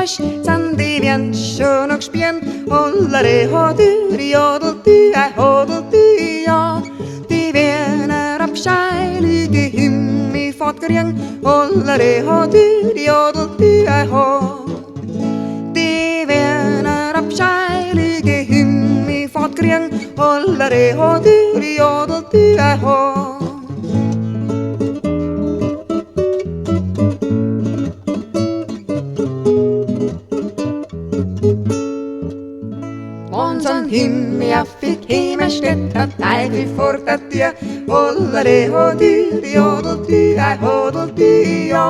was san die bien schön gespielt hollere hodri odli I hodli ja die werden abscheilige Himmel fortgering hollere hodri odli I ho die werden abscheilige Himmel fortgering hollere hodri odli I ho Unsern Himmel fick hima steht der Teufel vor der Tür hollere hodri odli I hodli ja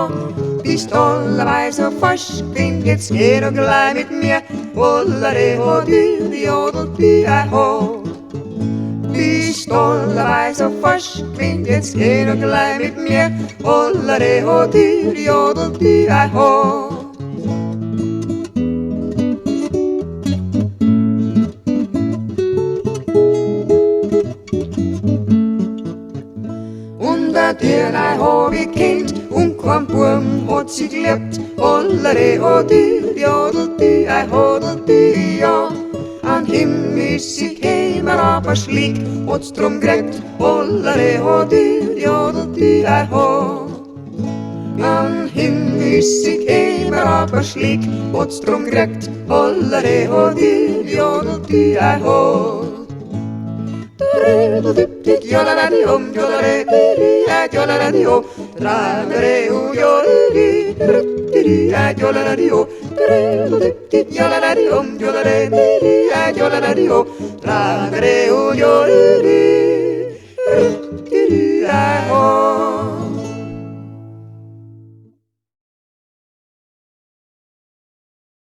bist allerweil so verspinnt jetzt geh doch gleich mit mir hollere hodri odli I ho bist allerweil so verspinnt jetzt geh doch gleich mit mir hollere hodri odli I ho Der hab ich kennt und kein Burm hat sie geliebt. Hollere hodli odli I hodli ja. An Himmel ist sie kämer aber schlick, hat's drum gekriegt. Hollere hodli odli I ho. An Himmel ist sie kämer aber schlick, hat's drum gekriegt. Hollere hodli odli I ho. Yola-la-di-om, yola-la-di-di-di, yola-la-di-o, tra-la-re-u, yola-di-di-di-di, yola-la-di-o, yola-la-di-om, yola-la-di-di-di, yola-la-di-o, tra-la-re-u, yola-di-di-di.